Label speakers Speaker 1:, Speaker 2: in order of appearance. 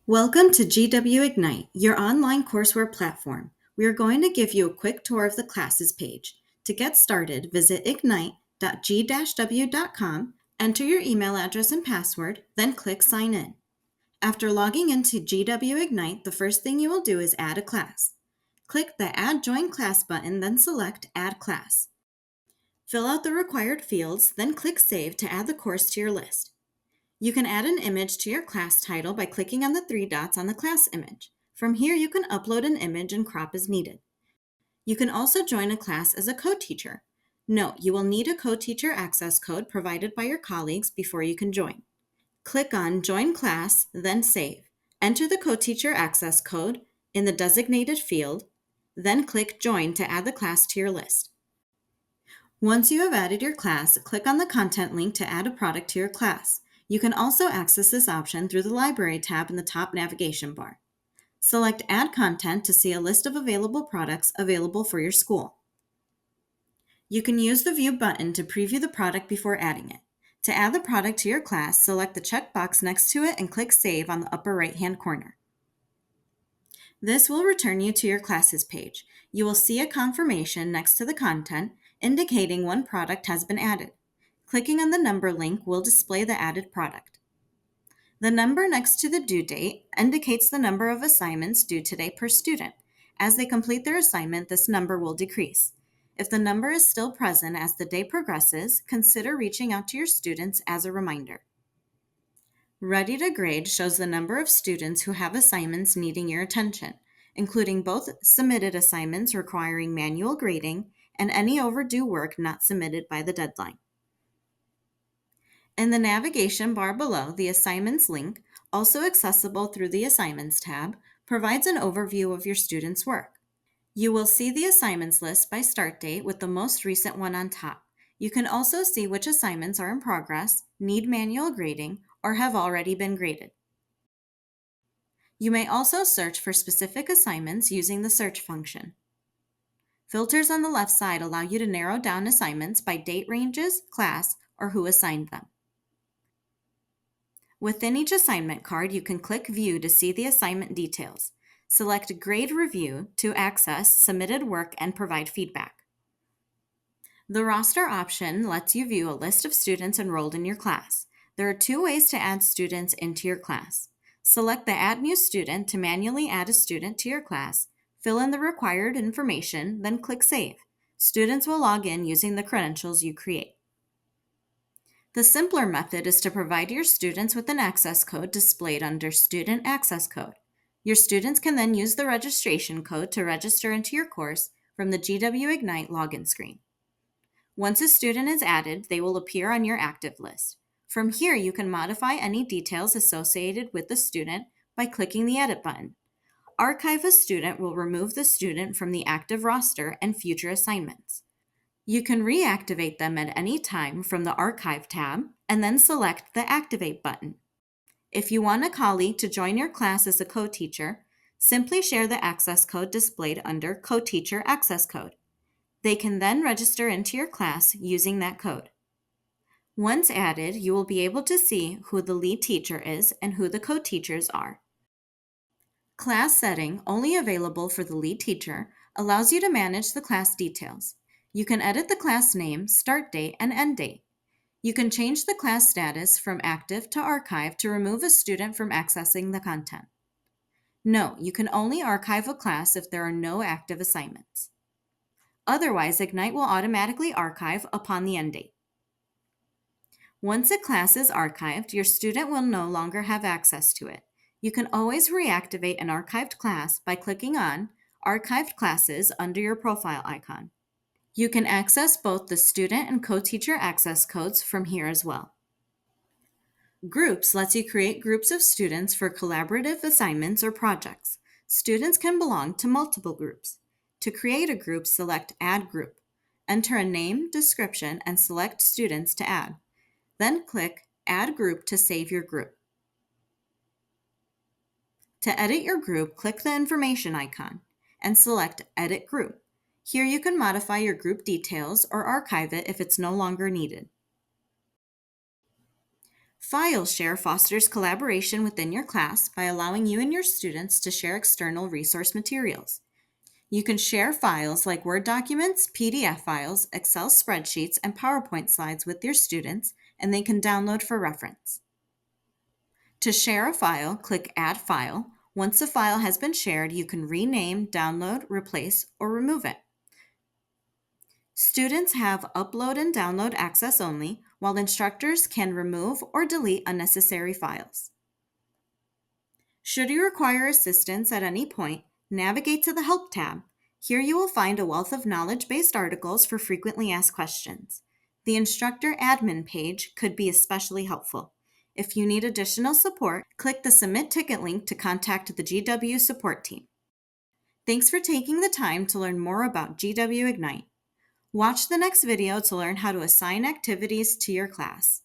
Speaker 1: Welcome to GW Ignite, your online courseware platform. We are going to give you a quick tour of the classes page. To get started, visit ignite.g-w.com, enter your email address and password, then click Sign In. After logging into GW Ignite, the first thing you will do is add a class. Click the Add Join Class button, then select Add Class. Fill out the required fields, then click Save to add the course to your list. You can add an image to your class title by clicking on the three dots on the class image. From here, you can upload an image and crop as needed. You can also join a class as a co-teacher. Note, you will need a co-teacher access code provided by your colleagues before you can join. Click on Join Class, then Save. Enter the co-teacher access code in the designated field, then click Join to add the class to your list. Once you have added your class, click on the content link to add a product to your class. You can also access this option through the Library tab in the top navigation bar. Select Add Content to see a list of available products available for your school. You can use the View button to preview the product before adding it. To add the product to your class, select the checkbox next to it and click Save on the upper right-hand corner. This will return you to your classes page. You will see a confirmation next to the content indicating one product has been added. Clicking on the number link will display the added product. The number next to the due date indicates the number of assignments due today per student. As they complete their assignment, this number will decrease. If the number is still present as the day progresses, consider reaching out to your students as a reminder. Ready to Grade shows the number of students who have assignments needing your attention, including both submitted assignments requiring manual grading and any overdue work not submitted by the deadline. In the navigation bar below, the Assignments link, also accessible through the Assignments tab, provides an overview of your students' work. You will see the assignments list by start date with the most recent one on top. You can also see which assignments are in progress, need manual grading, or have already been graded. You may also search for specific assignments using the search function. Filters on the left side allow you to narrow down assignments by date ranges, class, or who assigned them. Within each assignment card, you can click View to see the assignment details. Select Grade Review to access submitted work and provide feedback. The roster option lets you view a list of students enrolled in your class. There are two ways to add students into your class. Select the Add New Student to manually add a student to your class, fill in the required information, then click Save. Students will log in using the credentials you create. The simpler method is to provide your students with an access code displayed under Student Access Code. Your students can then use the registration code to register into your course from the GW Ignite login screen. Once a student is added, they will appear on your active list. From here, you can modify any details associated with the student by clicking the Edit button. Archive a Student will remove the student from the active roster and future assignments. You can reactivate them at any time from the Archive tab and then select the Activate button. If you want a colleague to join your class as a co-teacher, simply share the access code displayed under Co-Teacher Access Code. They can then register into your class using that code. Once added, you will be able to see who the lead teacher is and who the co-teachers are. Class setting, only available for the lead teacher, allows you to manage the class details. You can edit the class name, start date, and end date. You can change the class status from active to archive to remove a student from accessing the content. Note, you can only archive a class if there are no active assignments. Otherwise, Ignite will automatically archive upon the end date. Once a class is archived, your student will no longer have access to it. You can always reactivate an archived class by clicking on Archived Classes under your profile icon. You can access both the student and co-teacher access codes from here as well. Groups lets you create groups of students for collaborative assignments or projects. Students can belong to multiple groups. To create a group, select Add Group. Enter a name, description, and select students to add. Then click Add Group to save your group. To edit your group, click the information icon and select Edit Group. Here you can modify your group details or archive it if it's no longer needed. File share fosters collaboration within your class by allowing you and your students to share external resource materials. You can share files like Word documents, PDF files, Excel spreadsheets, and PowerPoint slides with your students, and they can download for reference. To share a file, click Add File. Once a file has been shared, you can rename, download, replace, or remove it. Students have upload and download access only, while instructors can remove or delete unnecessary files. Should you require assistance at any point, navigate to the Help tab. Here you will find a wealth of knowledge-based articles for frequently asked questions. The instructor admin page could be especially helpful. If you need additional support, click the Submit Ticket link to contact the GW support team. Thanks for taking the time to learn more about GW Ignite. Watch the next video to learn how to assign activities to your class.